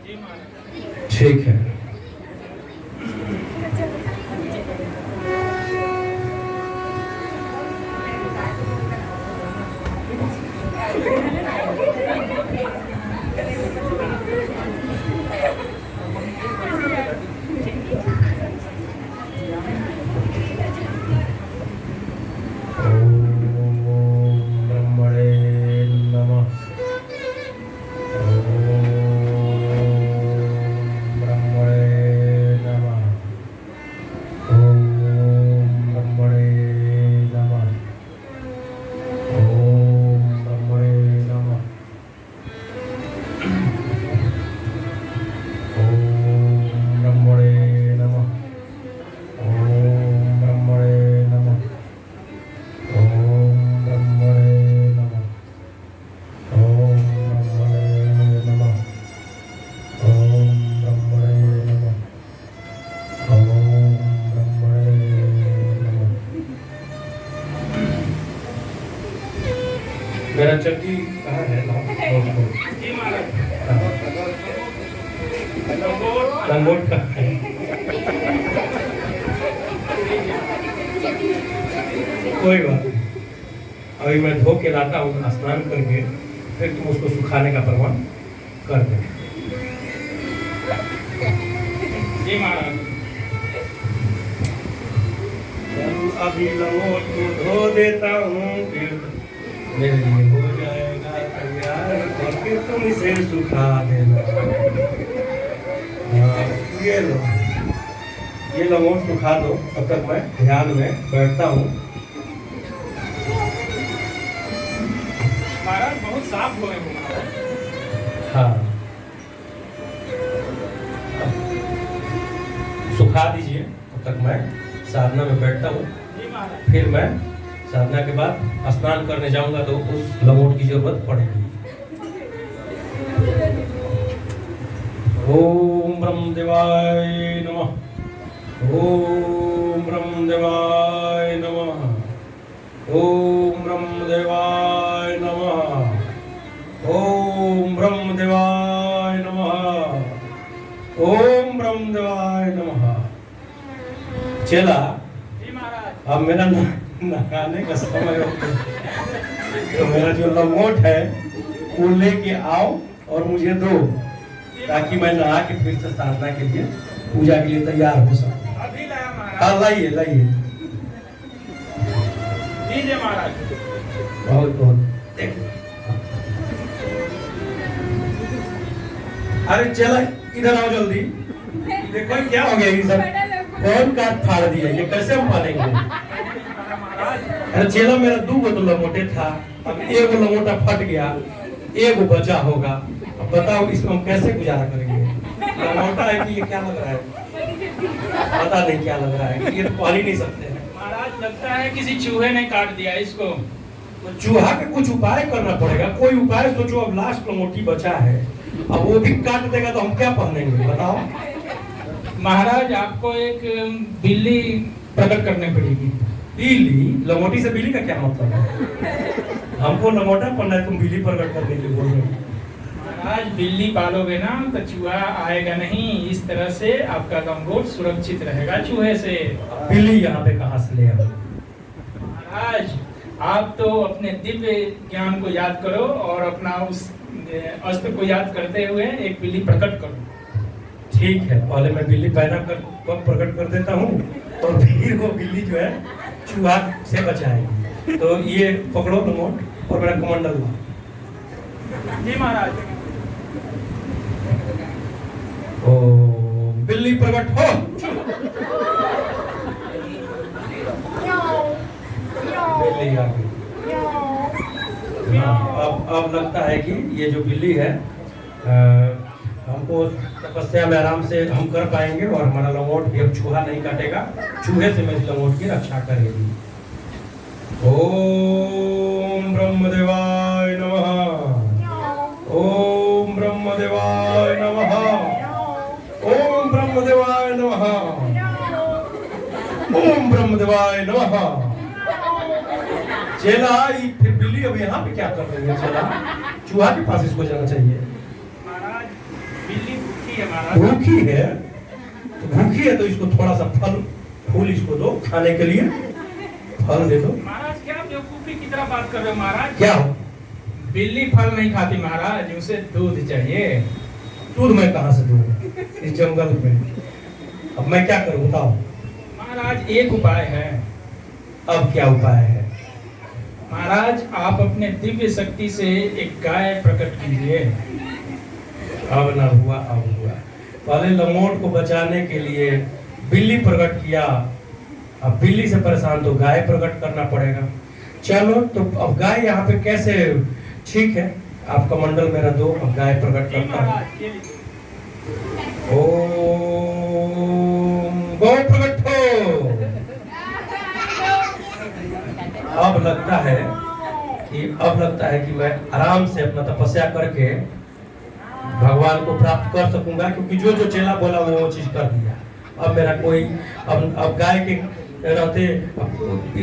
ठीक है। मेरा चक्की कहाँ है? लंगोट का है। कोई बात नहीं, अभी मैं धो के लाता हूँ स्नान करके, फिर तुम उसको सुखाने का प्रबंध कर दे। जी महाराज। अभी लंगोट को धो देता हूँ, फिर मेरे लिए हो जाएगा तैयार, और फिर तुम इसे सुखा देना। ये लंगोट सुखा दो, तब तक मैं ध्यान में बैठता हूँ। महाराज बहुत साफ हो गए हो। हाँ, सुखा दीजिए, तब तक मैं साधना में बैठता हूँ। फिर मैं साधना के बाद स्नान करने जाऊंगा तो उस लंगोट की जरूरत पड़ेगी। ओम ब्रह्मदेवाय नमः। ओम ब्रह्मदेवाय नमः। ओम ब्रह्मदेवाय नमः। ओम ब्रह्मदेवाय नमः। ओम ब्रह्मदेवाय नमः। चला, अब मेरा नहाने का समय हो गया, तो मेरा जो लंगोट है वो लेके आओ और मुझे दो, ताकि मैं नहा के फिर से साधना के लिए, पूजा के लिए तैयार हो सकूं। अभी लाया महाराज। हाँ, लाइए लाइए। लीजिए महाराज। बहुत बहुत देखो। अरे चला, इधर आओ जल्दी। देखो क्या हो गया, ये सब कौन काट फाड़ दिया, ये कैसे हम पालेंगे? अरे चेला, मेरा 2 तो लंगोटे था, अब 1 लंगोटा फट गया, 1 बचा होगा। अब बताओ इसमें हम कैसे गुजारा करेंगे? लंगोटा है कि ये क्या लग रहा है? पता नहीं क्या लग रहा है, ये तो पाल ही नहीं सकते हैं। महाराज लगता है किसी चूहे ने काट दिया इसको। तो चूहा का कुछ उपाय करना पड़ेगा, कोई उपाय सोचो। अब लास्ट लंगोटी बचा है, अब वो भी काट देगा तो हम क्या पहनेंगे बताओ? महाराज आपको एक बिल्ली प्रकट करनी पड़ेगी। बिल्ली? लंगोटी से बिल्ली का क्या मतलब है? हमको लंगोटा पढ़ना है, तुम बिल्ली प्रकट करने के लिए बोल रहे हो। महाराज बिल्ली पालोगे ना तो चूहा आएगा नहीं, इस तरह से आपका लंगोट सुरक्षित रहेगा चूहे से। बिल्ली यहाँ पे कहाँ से ले आए? महाराज आप तो अपने दिव्य ज्ञान को याद करो और अपना उस अस्त्र को याद करते हुए एक बिल्ली प्रकट करो। ठीक है, पहले मैं बिल्ली पैदा कर प्रकट कर देता हूँ, और फिर वो बिल्ली जो है चूहा से बचाएगी। तो ये पकड़ो लंगोट और मेरा कमंडल ला। जी महाराज। ओ बिल्ली प्रकट हो। बिल्ली आ गई। अब लगता है कि ये जो बिल्ली है हमको तपस्या में आराम से हम कर पाएंगे, और हमारा लंगोट भी अब चूहा नहीं काटेगा, चूहे से मेरी लंगोट की रक्षा करेगी। ओम ब्रह्मदेवाय नमः। ओम ब्रह्मदेवाय नमः। ओम ब्रह्मदेवाय नमः। ओम ब्रह्मदेवाय नमः। चेला, फिर बिल्ली अब यहाँ पे क्या कर रही है? चेला, चूहा के पास इसको जाना चाहिए। महाराज बिल्ली है महाराज। भूखी है तो भूखी है तो इसको थोड़ा सा फल फूल इसको दो खाने के लिए, फल दे दो। महाराज क्या बेवकूफी की तरह बात कर रहे हो महाराज? क्या हो? बिल्ली फल नहीं खाती महाराज, उसे दूध चाहिए। दूध मैं कहाँ से दूंगा इस जंगल में? अब मैं क्या करूं बताओ? महाराज एक उपाय है। अब क्या उपाय है? महाराज आप अपने दिव्य शक्ति से एक गाय प्रकट कीजिए। अब ना हुआ, अब हुआ। पहले लंगोट को बचाने के लिए बिल्ली प्रकट किया, अब बिल्ली से परेशान तो गाय प्रकट करना पड़ेगा। चलो तो अब गाय यहाँ पे कैसे? ठीक है, आपका मंडल मेरा दो, अब गाय प्रकट करता हूँ। ओम गौ प्रकट हो। अब लगता है कि मैं आराम से अपना तपस्या करके भगवान को प्राप्त कर सकूंगा, क्योंकि जो जो चेला बोला वो चीज कर दिया। अब मेरा कोई अब गाय के रहते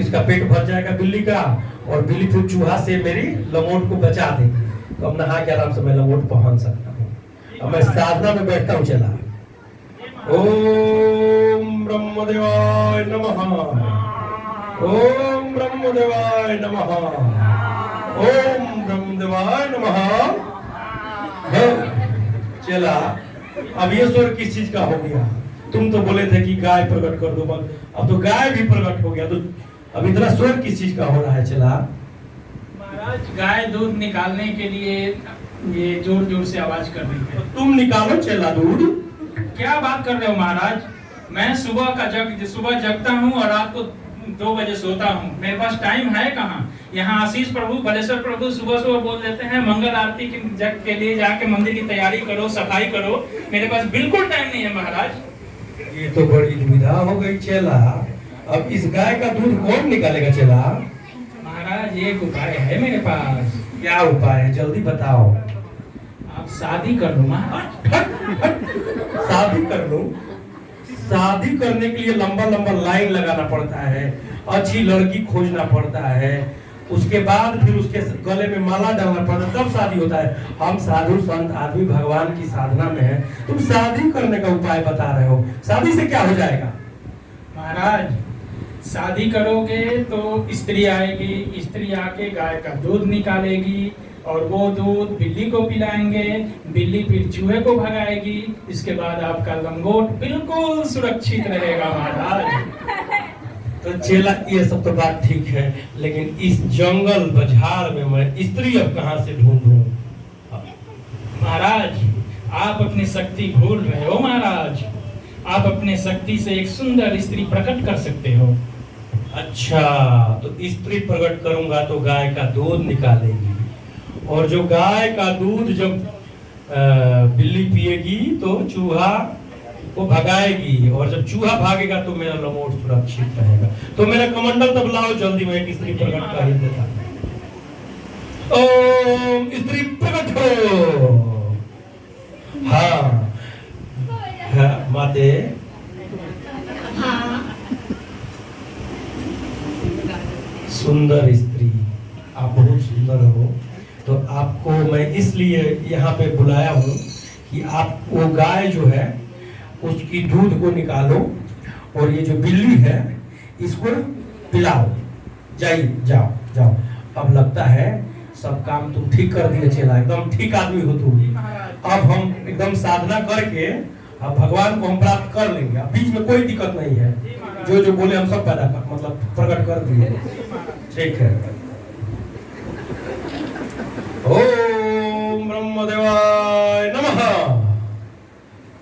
इसका पेट भर जाएगा बिल्ली का, और बिल्ली फिर चूहा से मेरी लंगोट को बचा देगी, तो अब नहा के आराम से मैं लंगोट पहन सकता हूँ। अब मैं साधना में बैठता हूँ चला। ओम ब्रह्मदेवाय नमः, ओम ब्रह्मदेवाय नमः, ओम ब्रह्मदेवाय नमः। चला, अब ये स्वर किस चीज का हो गया? तुम तो बोले थे कि गाय प्रकट कर दो, अब तो गाय भी प्रकट हो गया, तो अब इतना स्वर किस चीज का हो रहा है? चला महाराज गाय दूध निकालने के लिए ये जोर जोर से आवाज कर रही है। तो तुम निकालो चला दूध। क्या बात कर रहे हो महाराज? मैं सुबह जगता हूँ और रात को 2 बजे सोता हूँ, मेरे पास टाइम है कहाँ? यहाँ आशीष प्रभु, बलेश्वर प्रभु सुबह सुबह बोल देते हैं मंगल आरती के लिए जाके मंदिर की तैयारी करो, सफाई करो, मेरे पास बिल्कुल टाइम नहीं है महाराज। ये तो बड़ी दुविधा हो गई चेला। अब इस गाय का दूध कौन निकालेगा चेला? महाराज एक उपाय है मेरे पास। क्या उपाय है? जल्दी बताओ। आप शादी कर लो महाराज। शादी कर लो? शादी करने के लिए लंबा लंबा लाइन लगाना पड़ता है, अच्छी लड़की खोजना पड़ता है, उसके बाद फिर उसके गले में माला डालना पड़ता है, तब शादी होता है। हम साधु संत आदमी भगवान की साधना में है, तुम शादी करने का उपाय बता रहे हो। शादी से क्या हो जाएगा? महाराज शादी करोगे तो स्त्री आएगी, स्त्री आके गाय का दूध निकालेगी और वो दूध बिल्ली को पिलाएंगे, बिल्ली फिर चूहे को भगाएगी, इसके बाद आपका लंगोट बिल्कुल सुरक्षित रहेगा महाराज। तो चेला ये सब तो बात ठीक है, लेकिन इस जंगल बाजार में मैं स्त्री अब कहाँ से ढूंढूं? महाराज आप अपनी शक्ति भूल रहे हो महाराज। आप अपने शक्ति से एक सुंदर स्त्री प्रकट कर सकते हो। अच्छा, तो स्त्री प्रकट करूंगा तो गाय का दूध निकालेगी, और जो गाय का दूध जब बिल्ली पिएगी तो चूहा को भगाएगी, और जब चूहा भागेगा तो मेरा लंगोट सुरक्षित रहेगा। तो मेरा कमंडल तब लाओ जल्दी, मैं एक स्त्री प्रकट कर ही देता। ओम स्त्री प्रकट हो। हाँ, हाँ माते। सुंदर स्त्री, आप बहुत सुंदर हो, तो आपको मैं इसलिए यहाँ पे बुलाया हूँ कि आप वो गाय जो है उसकी दूध को निकालो, और ये जो बिल्ली है इसको पिलाओ। जाइए, जाओ जाओ। अब लगता है सब काम तुम ठीक कर दिए चेला, एकदम ठीक आदमी हो तुम। अब हम एकदम साधना करके अब भगवान को हम प्राप्त कर लेंगे, अब बीच में कोई दिक्कत नहीं है। जो जो बोले हम सब पैदा कर, मतलब प्रकट कर दिए। ठीक है। ओम ब्रह्मदेवाय नमः,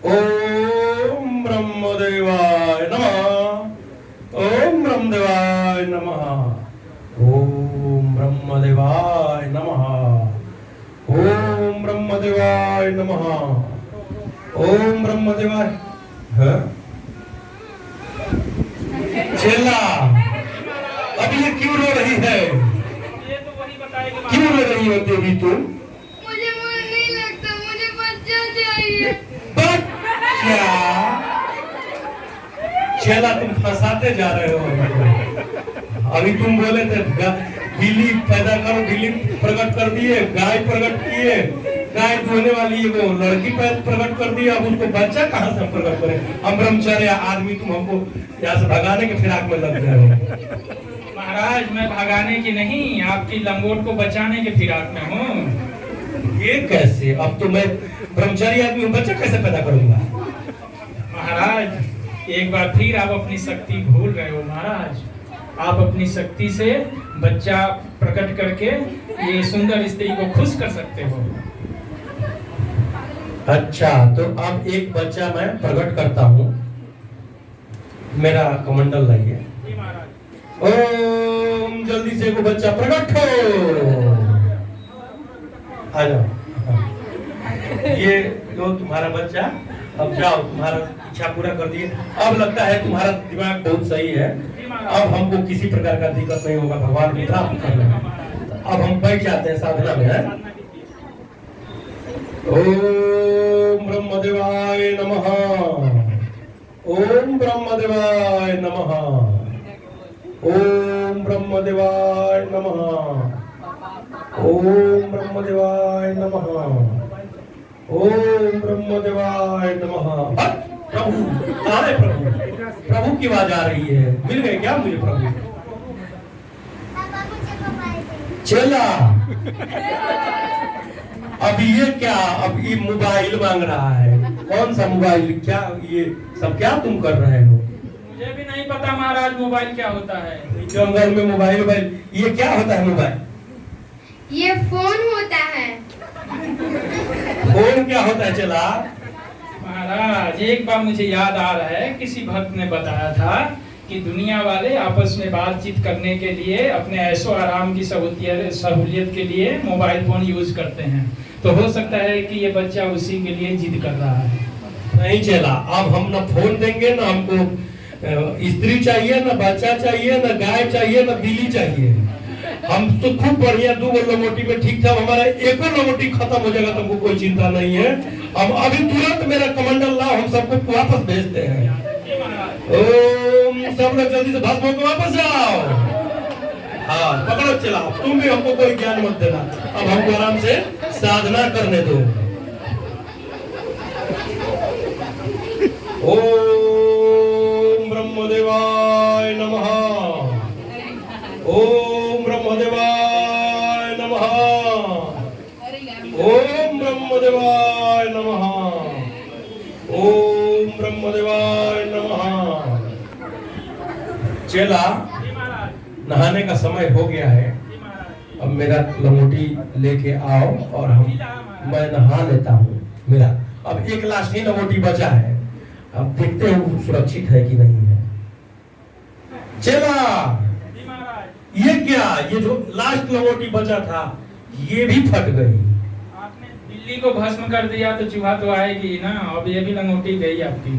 ओम ब्रह्मदेवाय नमः, ओम ब्रह्मदेवाय नमः, ओम ब्रह्मदेवाय नमः, ओम ब्रह्मदेवाय नमः, ओम ब्रह्मदेवाय। हाँ? चेला, अभी ये क्यों रो रही है? ये तो वही बताएगी। क्यों रो रही हो देवी तुम? मुझे मन नहीं लगता, मुझे बच्चा चाहिए। बच्चा? चेला तुम फंसाते जा रहे हो। अभी तुम बोले थे बिल्ली पैदा करो, बिल्ली प्रकट कर दिए, गाय प्रकट किए, गाय दुहने वाली एगो लड़की प्रकट कर दी, अब उसको बच्चा कहाँ से हम प्रकट करें? हम ब्रह्मचर्य आदमी, तुम हमको यहाँ से भगाने के फिराक में लग गए हो। महाराज मैं भगाने की नहीं, आपकी लंगोट को बचाने के फिराक में हूँ। ये कैसे? अब तो मैं ब्रह्मचारी आदमी हूँ, बच्चा कैसे पैदा करूंगा? महाराज एक बार फिर आप अपनी शक्ति भूल रहे हो महाराज। आप अपनी शक्ति से बच्चा प्रकट करके ये सुंदर स्त्री को खुश कर सकते हो। अच्छा, तो अब एक बच्चा मैं प्रकट करता हूँ। मेरा कमंडल लाइए। जी महाराज। ओम, जल्दी से एगो बच्चा प्रकट हो। आ जाओ। ये लो तुम्हारा बच्चा। अब जाओ, तुम्हारा इच्छा पूरा कर दिए। अब लगता है तुम्हारा दिमाग बहुत सही है, अब हमको किसी प्रकार का दिक्कत नहीं होगा, भगवान की प्राप्त करना। अब हम बैठ जाते हैं साधना में। है ओम ब्रह्मदेवाय नमः, ओम ब्रह्मदेवाय नमः, ओम ब्रह्मदेवाय नमः, ओम ब्रह्मदेवाय नमः, ओम ब्रह्मदेवाय नमः। प्रभु कहाँ है? प्रभु, प्रभु की आवाज आ रही है। मिल गए क्या मुझे प्रभु? चला। अब ये क्या? अब ये मोबाइल मांग रहा है। कौन सा मोबाइल? क्या ये सब क्या तुम कर रहे हो? मुझे भी नहीं पता महाराज मोबाइल क्या होता है। जंगल में मोबाइल, ये क्या होता है मोबाइल? ये फोन होता है। फोन क्या होता है? चला महाराज एक बार मुझे याद आ रहा है, किसी भक्त ने बताया था कि दुनिया वाले आपस में बातचीत करने के लिए अपने ऐशो आराम की सहूलियत के लिए मोबाइल फोन यूज करते हैं। तो हो सकता है कि ये बच्चा उसी के लिए जिद कर रहा है। नहीं चला। अब हम ना फोन देंगे, ना हमको स्त्री चाहिए, ना बच्चा चाहिए, ना गाय चाहिए, ना बिल्ली चाहिए। हम तो खूब बढ़िया 2 लंगोटी में ठीक था। हमारा एको लंगोटी खत्म हो जाएगा, तुमको कोई चिंता नहीं है। हम अभी तुरंत मेरा कमंडल लाओ, हम सबको वापस भेजते हैं। ओम, सब लोग जल्दी से भस्म को वापस जाओ। हाँ पकड़ो, चलाओ। तुम भी हमको कोई ज्ञान मत देना, अब हमको आराम से साधना करने दो। ओम ब्रह्मदेवाय नमः, ओम ब्रह्मदेवाय नमः, ओम ब्रह्मदेवाय नमः, ओम ब्रह्मदेवाय नमः। चला, नहाने का समय हो गया है। अब मेरा लंगोटी लेके आओ और मैं नहा लेता हूँ। मेरा अब एक लास्ट ही लंगोटी बचा है। अब देखते हैं सुरक्षित है कि नहीं है। चला, ये क्या? ये जो लास्ट लंगोटी बचा था ये भी फट गई। आपने बिल्ली को भस्म कर दिया तो चूहा तो आएगी ना। अब ये भी लंगोटी गई आपकी।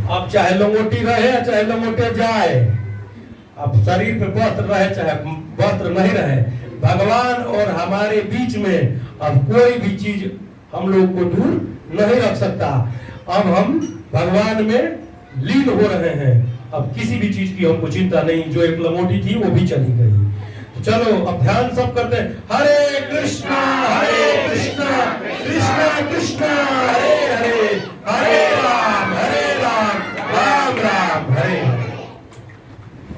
अब चाहे लंगोटी रहे चाहे लंगोटे जाए, अब शरीर पे वस्त्र रहे चाहे वस्त्र नहीं रहे, भगवान और हमारे बीच में अब कोई भी चीज हम लोग को दूर नहीं रख सकता। अब हम भगवान में लीन हो रहे हैं। अब किसी भी चीज की हमको चिंता नहीं। जो एक लंगोटी थी वो भी चली गई। तो चलो अब ध्यान सब करते हैं। हरे कृष्णा कृष्णा कृष्णा हरे हरे, हरे